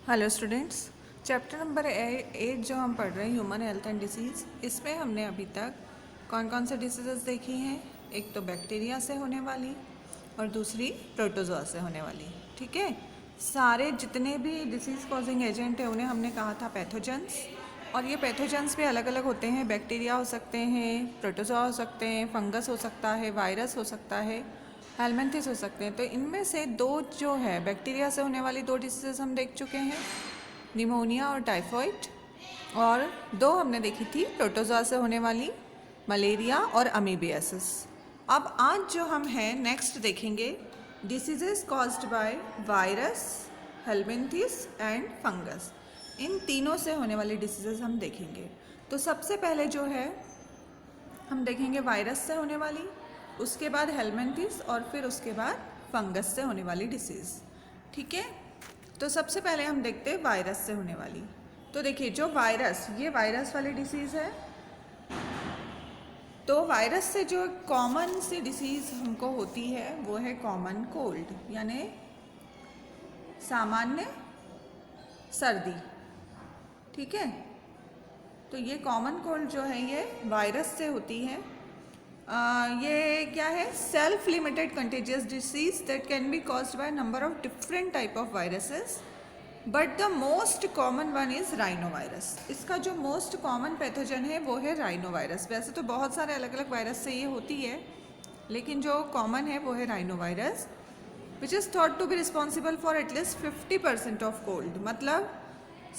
Hello students, chapter number 8 जो हम पढ़ रहे हैं ह्यूमन हेल्थ एंड डिसीज़, इसमें हमने अभी तक कौन कौन से डिसीज़ेस देखी हैं। एक तो बैक्टीरिया से होने वाली और दूसरी प्रोटोजोआ से होने वाली। ठीक है, सारे जितने भी डिसीज़ कॉजिंग एजेंट हैं उन्हें हमने कहा था पैथोजेंस, और ये पैथोजेंस भी अलग अलग होते हैं। बैक्टीरिया हो सकते हैं, प्रोटोजोआ हो सकते हैं, फंगस हो सकता है, वायरस हो सकता है, हेलमिंथिस हो सकते हैं। तो इनमें से दो जो है बैक्टीरिया से होने वाली दो डिसीज़ हम देख चुके हैं, निमोनिया और टाइफॉइड, और दो हमने देखी थी प्रोटोजोआ से होने वाली, मलेरिया और अमीबियासिस। अब आज जो हम हैं नेक्स्ट देखेंगे diseases caused by virus, helminths and fungus. इन तीनों से होने वाली डिसीजेस हम देखेंगे। तो सबसे पहले जो है हम देखेंगे वायरस से होने वाली, उसके बाद हेलमिंथिस और फिर उसके बाद फंगस से होने वाली डिसीज़। ठीक है, तो सबसे पहले हम देखते हैं वायरस से होने वाली। तो देखिए, जो वायरस, ये वायरस वाली डिसीज़ है। तो वायरस से जो कॉमन सी डिसीज़ हमको होती है वो है कॉमन कोल्ड, यानी सामान्य सर्दी। ठीक है, तो ये कॉमन कोल्ड जो है ये वायरस से होती है। ये क्या है? Self limited contagious disease that can be caused by number of different type of viruses, but the most common one is rhino virus. इसका जो मोस्ट कॉमन पैथोजन है वो है राइनो वायरस। वैसे तो बहुत सारे अलग अलग वायरस से ये होती है, लेकिन जो कॉमन है वो है rhino virus, which is thought to be responsible for at least 50% of cold. मतलब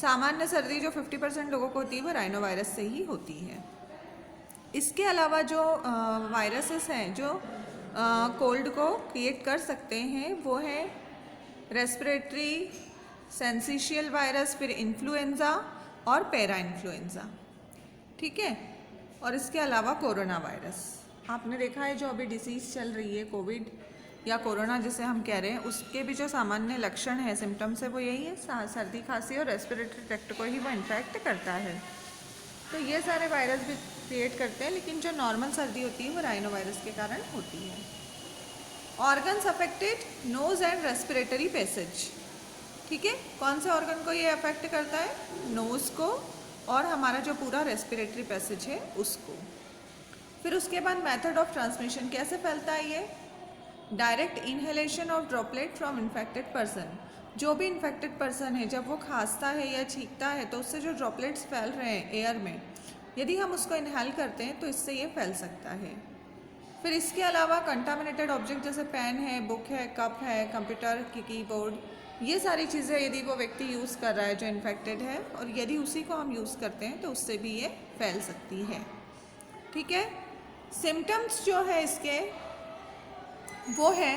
सामान्य सर्दी जो 50% लोगों को होती है वो राइनो वायरस से ही होती है। इसके अलावा जो वायरसेस हैं जो कोल्ड को क्रिएट कर सकते हैं वो है रेस्पिरेटरी सेंसिशियल वायरस, फिर इन्फ्लुएंज़ा और पैरा इन्फ्लुएंज़ा। ठीक है, और इसके अलावा कोरोना वायरस। आपने देखा है जो अभी डिसीज़ चल रही है कोविड या कोरोना जिसे हम कह रहे हैं, उसके भी जो सामान्य लक्षण है, सिम्टम्स है, वो यही है, सर्दी खांसी और रेस्पिरेटरी ट्रैक्ट को ही वो इन्फेक्ट करता है। तो ये सारे वायरस भी क्रिएट करते हैं, लेकिन जो नॉर्मल सर्दी होती है वो राइनो वायरस के कारण होती है। Organs affected, nose and respiratory passage. ठीक है, कौन से ऑर्गन को ये अफेक्ट करता है? नोज को और हमारा जो पूरा रेस्पिरेटरी पैसेज है उसको। फिर उसके बाद मेथड ऑफ ट्रांसमिशन, कैसे फैलता है ये? Direct inhalation of droplet from infected person. जो भी इन्फेक्टेड पर्सन है जब वो खांसता है या छींकता है तो उससे जो ड्रॉपलेट्स फैल रहे हैं एयर में, यदि हम उसको इनहेल करते हैं तो इससे ये फैल सकता है। फिर इसके अलावा कंटामिनेटेड ऑब्जेक्ट जैसे पेन है, बुक है, कप है, कंप्यूटर की कीबोर्ड, ये सारी चीज़ें यदि वो व्यक्ति यूज़ कर रहा है जो इन्फेक्टेड है, और यदि उसी को हम यूज़ करते हैं तो उससे भी ये फैल सकती है। ठीक है, सिम्टम्स जो है इसके वो है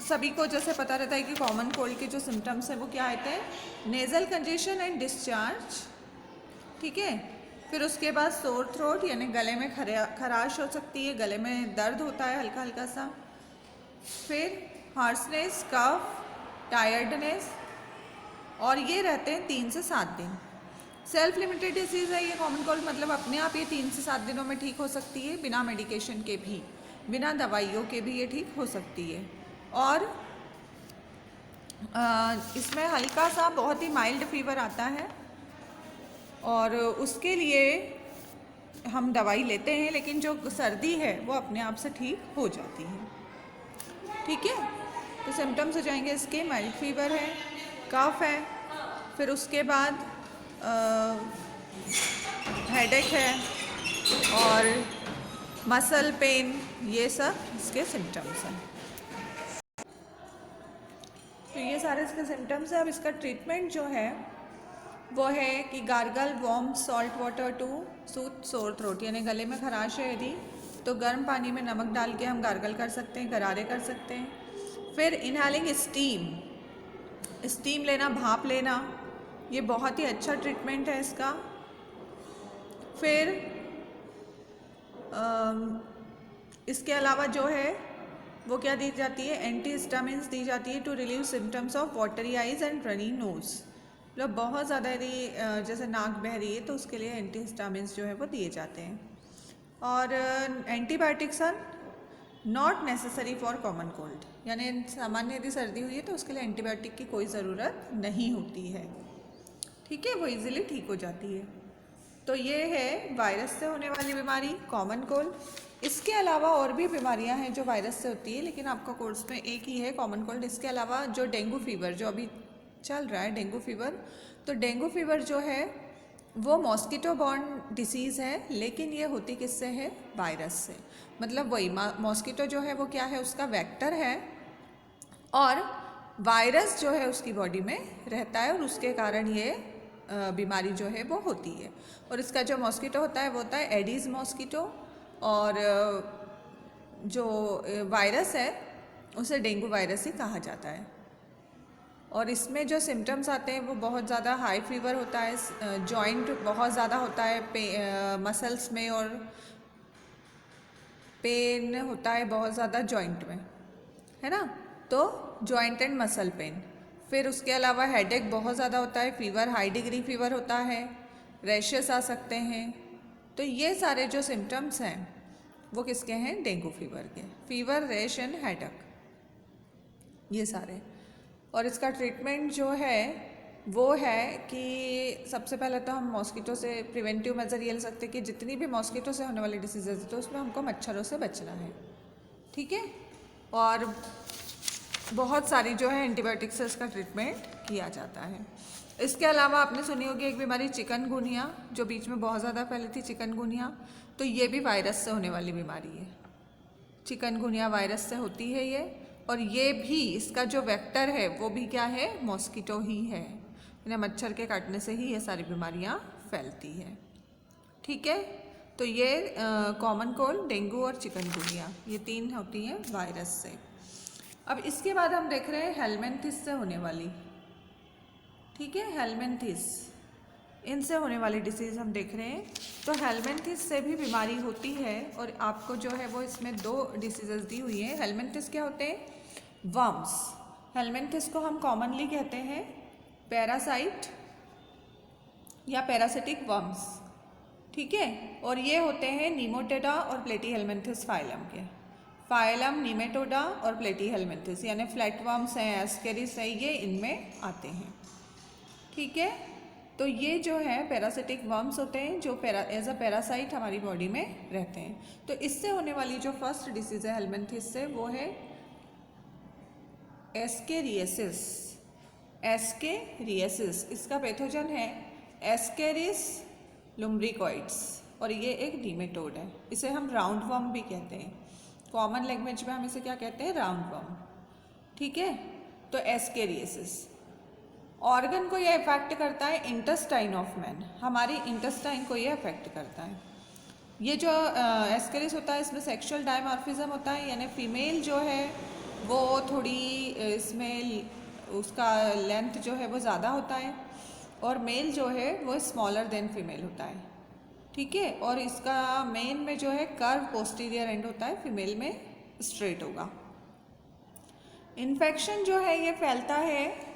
सभी को जैसे पता रहता है कि कॉमन कोल्ड के जो सिम्टम्स हैं वो क्या आते हैं? Nasal congestion and discharge. ठीक है, फिर उसके बाद सोर थ्रोट, यानी गले में खराश हो सकती है, गले में दर्द होता है हल्का हल्का सा। फिर हार्सनेस, कफ, टायर्डनेस, और ये रहते हैं 3 से 7 दिन। सेल्फ लिमिटेड डिसीज़ है ये कॉमन कोल्ड, मतलब अपने आप ये 3 से 7 दिनों में ठीक हो सकती है, बिना मेडिकेशन के भी, बिना दवाइयों के भी ये ठीक हो सकती है। और इसमें हल्का सा बहुत ही माइल्ड फीवर आता है और उसके लिए हम दवाई लेते हैं, लेकिन जो सर्दी है वो अपने आप से ठीक हो जाती है। ठीक है, तो सिम्टम्स हो जाएंगे इसके, माइल्ड फीवर है, कफ है, फिर उसके बाद हेडेक है और मसल पेन, ये सब इसके सिम्टम्स हैं। तो ये सारे इसके सिम्टम्स हैं। अब इसका ट्रीटमेंट जो है वो है कि gargle warm salt water to soothe sore throat, यानी गले में खराश है यदि तो गर्म पानी में नमक डाल के हम गार्गल कर सकते हैं, गरारे कर सकते हैं। फिर इनहेलिंग स्टीम, स्टीम लेना, भाप लेना, ये बहुत ही अच्छा ट्रीटमेंट है इसका। फिर इसके अलावा जो है वो क्या दी जाती है? एंटीहिस्टामिन्स दी जाती है to relieve symptoms of watery eyes and runny nose. मतलब बहुत ज़्यादा यदि जैसे नाक बह रही है तो उसके लिए एंटीहिस्टामिन्स जो है वो दिए जाते हैं। और antibiotics are not necessary for common cold, यानी सामान्य यदि सर्दी हुई है तो उसके लिए एंटीबायोटिक की कोई ज़रूरत नहीं होती है, ठीक है, वो इजीली ठीक हो जाती है। तो ये है वायरस से होने वाली बीमारी कॉमन कोल्ड। इसके अलावा और भी बीमारियां हैं जो वायरस से होती है, लेकिन आपका कोर्स में एक ही है कॉमन कोल्ड। इसके अलावा जो डेंगू फीवर जो अभी चल रहा है डेंगू फीवर, तो डेंगू फीवर जो है वो मॉस्किटो बॉर्न डिसीज़ है, लेकिन ये होती किससे है, वायरस से। मतलब वही मॉस्किटो जो है वो क्या है, उसका वेक्टर है, और वायरस जो है उसकी बॉडी में रहता है, और उसके कारण ये बीमारी जो है वो होती है। और इसका जो मॉस्किटो होता है वो होता है एडीज़ मॉस्किटो, और जो वायरस है उसे डेंगू वायरस ही कहा जाता है। और इसमें जो सिम्टम्स आते हैं वो बहुत ज़्यादा हाई फीवर होता है, जॉइंट बहुत ज़्यादा होता है मसल्स में, और पेन होता है बहुत ज़्यादा जॉइंट में, है ना, तो जॉइंट एंड मसल पेन। फिर उसके अलावा हेडेक बहुत ज़्यादा होता है, फीवर हाई डिग्री फीवर होता है, रैशेस आ सकते हैं। तो ये सारे जो सिम्टम्स हैं वो किसके हैं, डेंगू फीवर के, फीवर, रैश एंड हेडेक, ये सारे। और इसका ट्रीटमेंट जो है वो है कि सबसे पहले तो हम मॉस्किटो से प्रिवेंटिव मेजर ये ले सकते हैं कि जितनी भी मॉस्किटो से होने वाली डिसीजेज है तो उसमें हमको मच्छरों से बचना है, ठीक है। और बहुत सारी जो है एंटीबायोटिक से इसका ट्रीटमेंट किया जाता है। इसके अलावा आपने सुनी होगी एक बीमारी चिकनगुनिया, जो बीच में बहुत ज़्यादा फैली थी चिकनगुनिया, तो ये भी वायरस से होने वाली बीमारी है। चिकनगुनिया वायरस से होती है ये, और ये भी इसका जो वेक्टर है वो भी क्या है, मॉस्किटो ही है, यानी मच्छर के काटने से ही ये सारी बीमारियाँ फैलती हैं, ठीक है। तो ये कॉमन कोल्ड, डेंगू और चिकनगुनिया, ये तीन होती हैं वायरस से। अब इसके बाद हम देख रहे हैं हेलमिंथिस से होने वाली, ठीक है, हेलमिंथिस, इनसे होने वाली डिसीज़ हम देख रहे हैं। तो हेलमिंथिस से भी बीमारी होती है, और आपको जो है वो इसमें 2 डिसीजेस दी हुई है। हेलमिंथिस क्या होते हैं, वर्म्स। हेलमिंथिस को हम कॉमनली कहते हैं पैरासाइट या पैरासिटिक वर्म्स, ठीक है। और ये होते हैं नीमोटेडा और प्लेटीहेलमिंथिस फाइलम के, फाइलम नीमेटोडा और प्लेटीहेलमिंथिस, यानी फ्लैटवर्म्स हैं, एस्केरिस है, ये इनमें आते हैं, ठीक है। तो ये जो है पैरासिटिक वर्म्स होते हैं जो एज अ पैरासाइट हमारी बॉडी में रहते हैं। तो इससे होने वाली जो फर्स्ट डिसीज़ है हेलमिंथिस से वो है एस्केरियासिस। एस्केरियासिस, इसका पैथोजन है एस्केरिस लुम्ब्रिकॉइड्स, और ये एक नीमेटोड है। इसे हम राउंड वर्म भी कहते हैं, कॉमन लैंग्वेज में हम इसे क्या कहते हैं, राउंड वर्म, ठीक है। तो एस्केरियासिस ऑर्गन को ये अफेक्ट करता है, इंटेस्टाइन ऑफ मैन, हमारी इंटेस्टाइन को ये अफेक्ट करता है। ये जो एस्केरिस होता है इसमें सेक्सुअल डायमॉर्फिज्म होता है, यानी फीमेल जो है वो थोड़ी इसमें उसका लेंथ जो है वो ज़्यादा होता है, और मेल जो है वो स्मॉलर देन फीमेल होता है, ठीक है। और इसका मेन में जो है कर्व पोस्टीरियर एंड होता है, फीमेल में स्ट्रेट होगा। इन्फेक्शन जो है ये फैलता है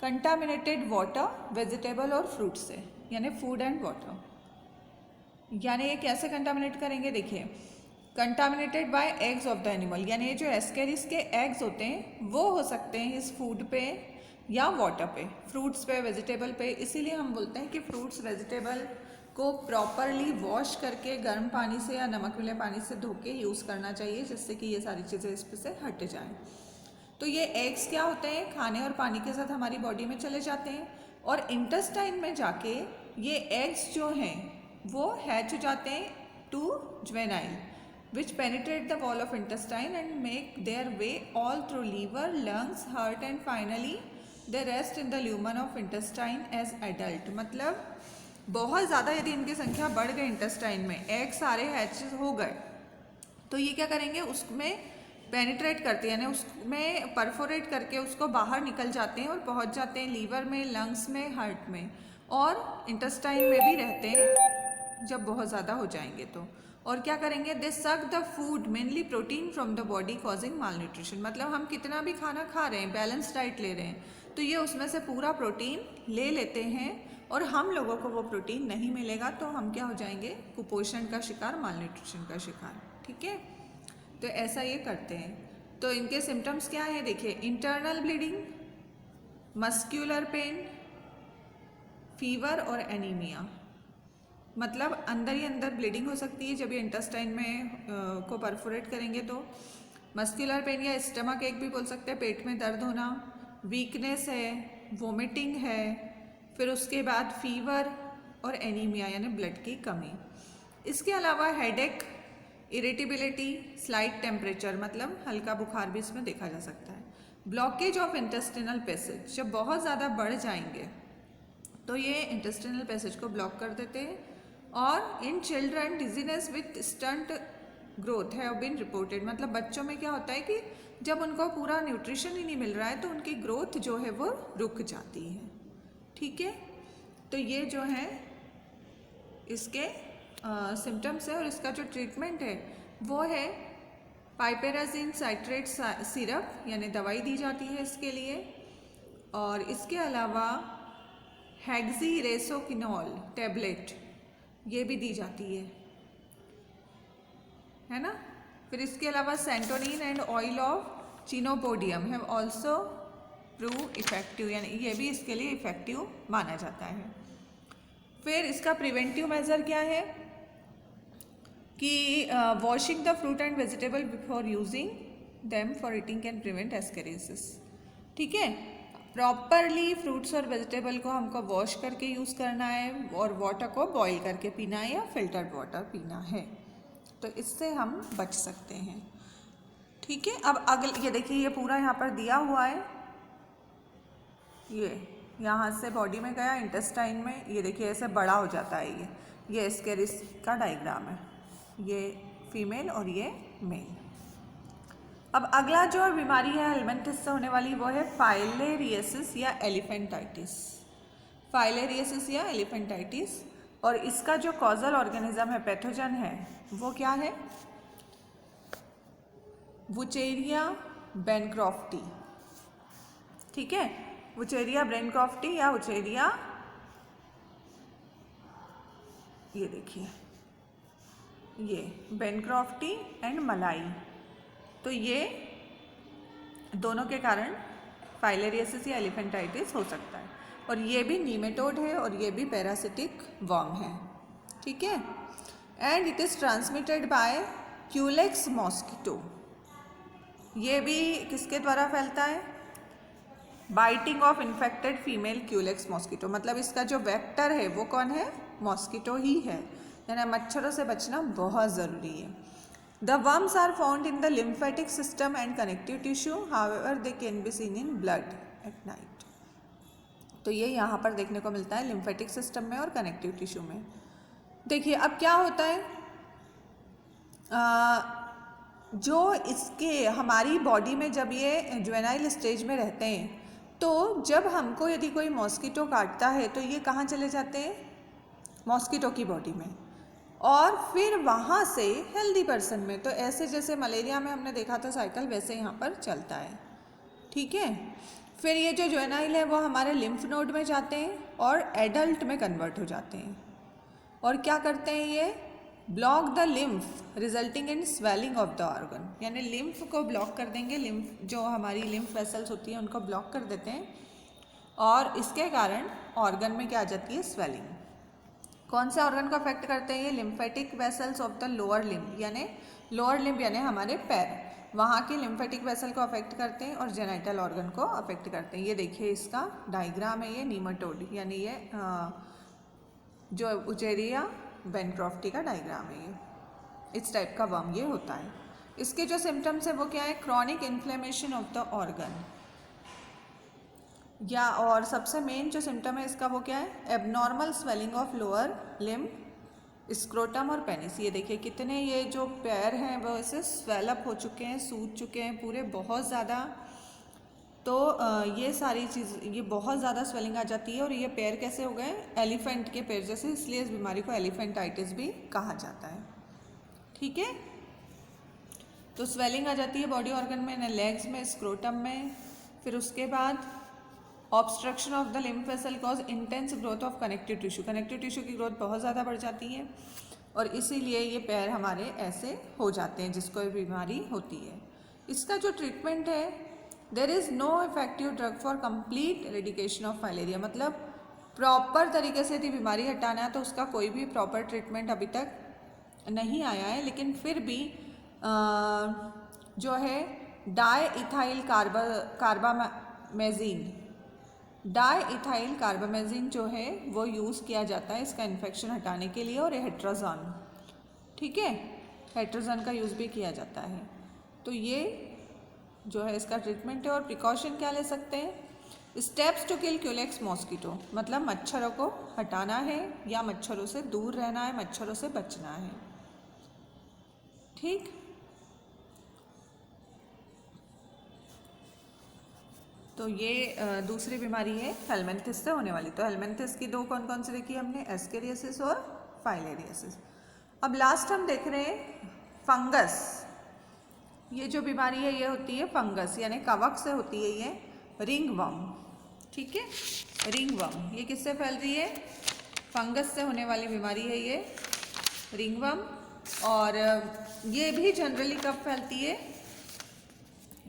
कंटामिनेटेड वाटर, वेजिटेबल और फ्रूट से, यानी फूड एंड वाटर। यानी ये कैसे कंटामिनेट करेंगे, देखिए, contaminated by eggs of the animal, यानी ये जो एस्केरिस के एग्स होते हैं वो हो सकते हैं इस फूड पे या वाटर पे, फ्रूट्स पे, वेजिटेबल पे। इसीलिए हम बोलते हैं कि फ्रूट्स वेजिटेबल को प्रॉपरली वॉश करके गर्म पानी से या नमक मिले पानी से धो के यूज़ करना चाहिए, जिससे कि ये सारी चीज़ें इस पे से हट जाएं। तो ये एग्स क्या होते हैं, खाने और पानी के साथ हमारी बॉडी में चले जाते हैं, और इंटेस्टाइन में जाके ये एग्स जो हैं वो हैच हो जाते हैं to juvenile which penetrate the wall of intestine and make their way all through liver, lungs, heart and finally they rest in the lumen of intestine as adult. मतलब बहुत ज़्यादा यदि इनकी संख्या बढ़ गई इंटेस्टाइन में, एग सारे हैच हो गए, तो ये क्या करेंगे, उसमें पेनिट्रेट करते हैं, यानी उसमें परफोरेट करके उसको बाहर निकल जाते हैं और पहुंच जाते हैं लीवर में, लंग्स में, हार्ट में, और इंटेस्टाइन में भी रहते हैं जब बहुत ज़्यादा हो जाएंगे तो। और क्या करेंगे, दे suck the food mainly protein from the body causing mall nutrition. मतलब हम कितना भी खाना खा रहे हैं, बैलेंस डाइट ले रहे हैं, तो ये उसमें से पूरा प्रोटीन ले लेते हैं, और हम लोगों को वो प्रोटीन नहीं मिलेगा तो हम क्या हो जाएंगे, कुपोषण का शिकार, माल न्यूट्रिशन का शिकार, ठीक है। तो ऐसा ये करते हैं। तो इनके सिम्टम्स क्या है देखिए, internal bleeding, muscular pain, fever और एनीमिया। मतलब अंदर ही अंदर ब्लीडिंग हो सकती है जब ये इंटेस्टाइन में को परफोरेट करेंगे तो। मस्कुलर पेन या स्टमक एक भी बोल सकते हैं, पेट में दर्द होना, वीकनेस है, वोमिटिंग है, फिर उसके बाद फीवर और एनीमिया यानी ब्लड की कमी। इसके अलावा हेडेक, इरिटेबिलिटी, स्लाइट टेम्परेचर मतलब हल्का बुखार भी इसमें देखा जा सकता है। ब्लॉकेज ऑफ इंटेस्टिनल पैसेज, जब बहुत ज़्यादा बढ़ जाएंगे तो ये इंटेस्टिनल पैसेज को ब्लॉक कर देते हैं। और in children dizziness with stunt growth have been reported, मतलब बच्चों में क्या होता है कि जब उनको पूरा न्यूट्रिशन ही नहीं मिल रहा है तो उनकी ग्रोथ जो है वो रुक जाती है। ठीक है, तो ये जो है इसके सिम्टम्स है। और इसका जो ट्रीटमेंट है वो है पाइपेराजिन साइट्रेट सिरप यानी दवाई दी जाती है इसके लिए। और इसके अलावा हेक्सीरेसोक्विनोल टैबलेट ये भी दी जाती है ना। फिर इसके अलावा santonin and oil of chenopodium have also prove effective, यानी ये भी इसके लिए इफेक्टिव माना जाता है। फिर इसका प्रिवेंटिव मेजर क्या है कि washing the fruit and vegetable before using them for eating can prevent ascariasis. ठीक है, प्रॉपरली फ्रूट्स और वेजिटेबल को हमको वॉश करके यूज़ करना है और वाटर को बॉईल करके पीना है या फिल्टर्ड वाटर पीना है, तो इससे हम बच सकते हैं। ठीक है, अब अगले ये देखिए ये पूरा यहाँ पर दिया हुआ है, ये यहाँ से बॉडी में गया इंटेस्टाइन में, ये देखिए ऐसे बड़ा हो जाता है। ये एस्केरिस का डायग्राम है, ये फीमेल और ये मेल। अब अगला जो बीमारी है हेलमिंथिस से होने वाली वो है फाइलेरियसिस या एलिफेंटाइटिस। फाइलेरियसिस या एलिफेंटाइटिस, और इसका जो कॉजल ऑर्गेनिज्म है, पैथोजन है, वो क्या है, वुचेरिया बैनक्रॉफ्टी। ठीक है, वुचेरिया बैनक्रॉफ्टी या वुचेरिया, ये देखिए ये बैनक्रॉफ्टी एंड मलाई, तो ये दोनों के कारण फाइलेरियसिस या एलिफेंटाइटिस हो सकता है। और ये भी नीमेटोड है और ये भी पैरासिटिक वर्म है। ठीक है, and it is transmitted by Culex mosquito. ये भी किसके द्वारा फैलता है, biting of infected female Culex mosquito, मतलब इसका जो वेक्टर है वो कौन है, मॉस्किटो ही है, यानी मच्छरों से बचना बहुत ज़रूरी है। The worms are found in the lymphatic system and connective tissue, however they can be seen in blood at night. तो ये यहाँ पर देखने को मिलता है लिम्फेटिक सिस्टम में और कनेक्टिव टिश्यू में। देखिए अब क्या होता है, जो इसके हमारी बॉडी में जब ये जुवेनाइल स्टेज में रहते हैं तो जब हमको यदि कोई मॉस्किटो काटता है तो ये कहाँ चले जाते हैं, मॉस्किटो की बॉडी में, और फिर वहाँ से हेल्दी पर्सन में। तो ऐसे जैसे मलेरिया में हमने देखा था साइकिल, वैसे यहाँ पर चलता है। ठीक है, फिर ये जो जुवेनाइल है वो हमारे लिम्फ नोड में जाते हैं और एडल्ट में कन्वर्ट हो जाते हैं, और क्या करते हैं, ये block the lymph resulting in swelling of the organ, यानी लिम्फ को ब्लॉक कर देंगे, लिम्फ जो हमारी लिम्फ वेसल्स होती हैं उनको ब्लॉक कर देते हैं, और इसके कारण ऑर्गन में क्या आ जाती है, स्वेलिंग। कौन से ऑर्गन को अफेक्ट करते हैं ये, lymphatic vessels of the lower limb, यानी लोअर लिम्ब यानी हमारे पैर, वहाँ के लिम्फेटिक वेसल को अफेक्ट करते हैं और जेनाइटल ऑर्गन को अफेक्ट करते हैं। ये देखिए इसका डायग्राम है, ये नीमेटोड यानी ये जो वुचेरिया बैनक्रॉफ्टी का डायग्राम है, ये इस टाइप का वर्म ये होता है। इसके जो सिम्टम्स है वो क्या है, chronic inflammation of the organ, या और सबसे मेन जो सिम्टम है इसका वो क्या है, abnormal swelling of lower limb, scrotum और पेनिस। ये देखिए कितने ये जो पैर हैं वो ऐसे स्वेलअप हो चुके हैं, सूज चुके हैं पूरे बहुत ज़्यादा। तो ये सारी चीज़, ये बहुत ज़्यादा स्वेलिंग आ जाती है, और ये पैर कैसे हो गए, एलिफेंट के पैर जैसे, इसलिए इस बीमारी को एलिफेंटाइटिस भी कहा जाता है। ठीक है, तो स्वेलिंग आ जाती है बॉडी ऑर्गन में, लेग्स में, स्क्रोटम में। फिर उसके बाद obstruction of the lymph vessel cause intense growth of connective tissue, connective tissue की ग्रोथ बहुत ज़्यादा बढ़ जाती है। और इसीलिए ये पैर हमारे ऐसे हो जाते हैं जिसको ये बीमारी होती है। इसका जो ट्रीटमेंट है, there is no effective drug for complete eradication of filaria, मतलब प्रॉपर तरीके से यदि बीमारी हटाना है तो उसका कोई भी प्रॉपर ट्रीटमेंट अभी तक नहीं आया है। लेकिन फिर भी जो है डाईइथाइल कार्बामेज़ीन जो है वो यूज़ किया जाता है इसका इन्फेक्शन हटाने के लिए, और हेट्राज़ोन, ठीक है, हेट्राज़ोन का यूज़ भी किया जाता है। तो ये जो है इसका ट्रीटमेंट है। और प्रिकॉशन क्या ले सकते हैं? Steps to kill Culex mosquito, मतलब मच्छरों को हटाना है या मच्छरों से दूर रहना है, मच्छरों से बचना है, ठीक। तो ये दूसरी बीमारी है हेलमिंथिस से होने वाली। तो हेलमिंथिस की दो कौन कौन सी देखी हमने? एस्केरियासिस और फाइलेरियासिस। अब लास्ट हम देख रहे हैं फंगस। ये जो बीमारी है ये होती है फंगस यानी कवक से होती है, ये रिंगवर्म, ठीक है, रिंगवर्म। ये किससे फैल रही है? फंगस से होने वाली बीमारी है ये रिंगवर्म। और ये भी जनरली कब फैलती है?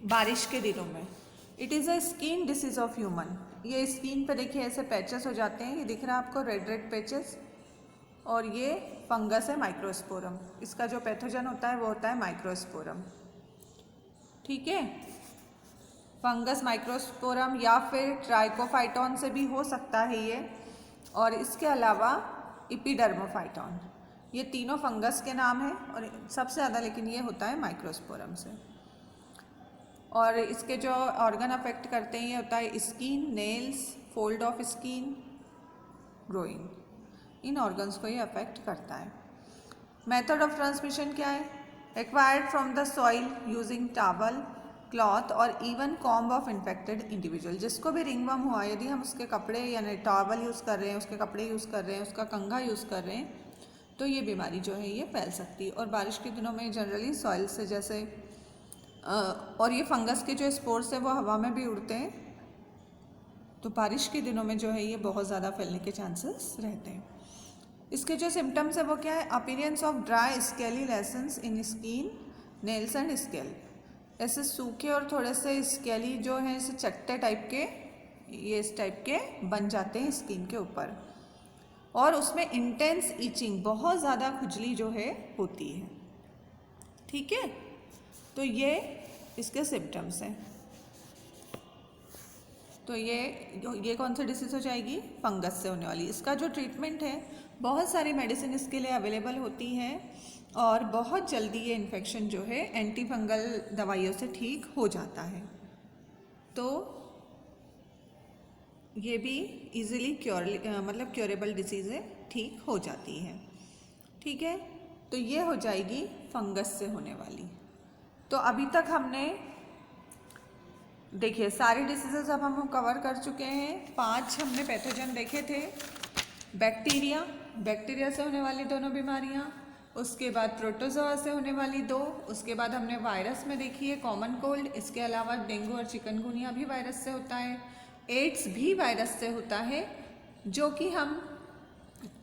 बारिश के दिनों में। It is a skin disease of human. ये स्किन पे देखिए ऐसे पैचेस हो जाते हैं, ये दिख रहा है आपको, रेड रेड पैचेस, और ये फंगस है माइक्रोस्पोरम। इसका जो पैथोजन होता है वो होता है माइक्रोस्पोरम, ठीक है। फंगस माइक्रोस्पोरम या फिर ट्राइकोफाइटॉन से भी हो सकता है ये, और इसके अलावा इपिडर्मोफाइटॉन। ये तीनों फंगस के नाम हैं, और सबसे ज़्यादा लेकिन ये होता है माइक्रोस्पोरम से। और इसके जो ऑर्गन अफेक्ट करते हैं ये होता है skin, nails, fold of skin, growing, in organs को ये अफेक्ट करता है। मेथड ऑफ ट्रांसमिशन क्या है? Acquired from the soil using towel, cloth और even comb of infected individual. जिसको भी रिंगवर्म हुआ, यदि हम उसके कपड़े यानी टॉवल यूज़ कर रहे हैं, उसके कपड़े यूज़ कर रहे हैं, उसका कंघा यूज़ कर रहे हैं, तो ये बीमारी जो है ये फैल सकती है। और बारिश के दिनों में जनरली सॉइल से जैसे और ये फंगस के जो स्पोर्स हैं वो हवा में भी उड़ते हैं, तो बारिश के दिनों में जो है ये बहुत ज़्यादा फैलने के चांसेस रहते हैं। इसके जो सिम्टम्स है वो क्या है? Appearance of dry scaly lessons in skin, nails and scalp. ऐसे सूखे और थोड़े से स्केली जो हैं, ऐसे चट्टे टाइप के, ये इस टाइप के बन जाते हैं स्किन के ऊपर। और उसमें इंटेंस ईचिंग, बहुत ज़्यादा खुजली जो है होती है, ठीक है। तो ये इसके सिम्टम्स हैं। तो ये कौन सी डिसीज़ हो जाएगी? फंगस से होने वाली। इसका जो ट्रीटमेंट है, बहुत सारी मेडिसिन इसके लिए अवेलेबल होती हैं, और बहुत जल्दी ये इन्फेक्शन जो है एंटी फंगल दवाइयों से ठीक हो जाता है। तो ये भी इजीली मतलब क्योरेबल डिसीज़ है, ठीक हो जाती है, ठीक है। तो ये हो जाएगी फंगस से होने वाली। तो अभी तक हमने देखिए सारी डिसीजेज अब हम कवर कर चुके हैं। 5 हमने पैथोजन देखे थे। बैक्टीरिया से होने वाली दोनों बीमारियां, उसके बाद प्रोटोजोआ से होने वाली 2, उसके बाद हमने वायरस में देखी है कॉमन कोल्ड, इसके अलावा डेंगू और चिकनगुनिया भी वायरस से होता है, एड्स भी वायरस से होता है, जो कि हम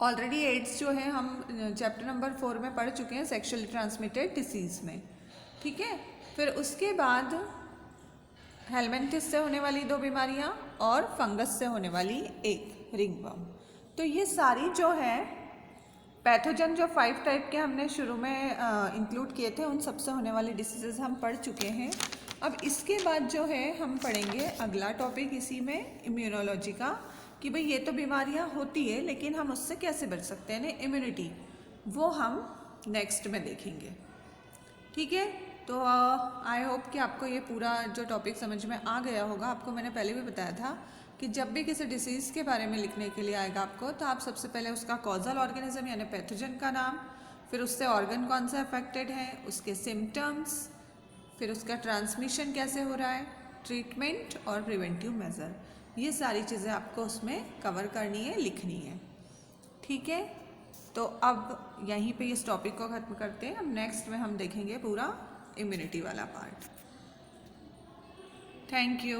ऑलरेडी एड्स जो है हम चैप्टर नंबर 4 में पढ़ चुके हैं सेक्शुअली ट्रांसमिटेड डिसीज़ में, ठीक है। फिर उसके बाद हेलमिंथिस से होने वाली 2 बीमारियां और फंगस से होने वाली 1 रिंगवर्म। तो ये सारी जो है पैथोजन जो 5 टाइप के हमने शुरू में इंक्लूड किए थे, उन सबसे होने वाली डिसीजेज हम पढ़ चुके हैं। अब इसके बाद जो है हम पढ़ेंगे अगला टॉपिक इसी में इम्यूनोलॉजी का, कि भाई ये तो बीमारियां होती है लेकिन हम उससे कैसे बच सकते हैं ना, इम्यूनिटी, वो हम नेक्स्ट में देखेंगे, ठीक है। तो आई होप कि आपको ये पूरा जो टॉपिक समझ में आ गया होगा। आपको मैंने पहले भी बताया था कि जब भी किसी डिसीज़ के बारे में लिखने के लिए आएगा आपको, तो आप सबसे पहले उसका कॉजल ऑर्गेनिज्म यानी पैथोजन का नाम, फिर उससे ऑर्गन कौन सा अफेक्टेड है, उसके सिम्टम्स, फिर उसका ट्रांसमिशन कैसे हो रहा है, ट्रीटमेंट और प्रिवेंटिव मेजर, ये सारी चीज़ें आपको उसमें कवर करनी है, लिखनी है, ठीक है। तो अब यहीं पे इस टॉपिक को ख़त्म करते हैं। अब नेक्स्ट में हम देखेंगे पूरा इम्यूनिटी वाला पार्ट। Thank you.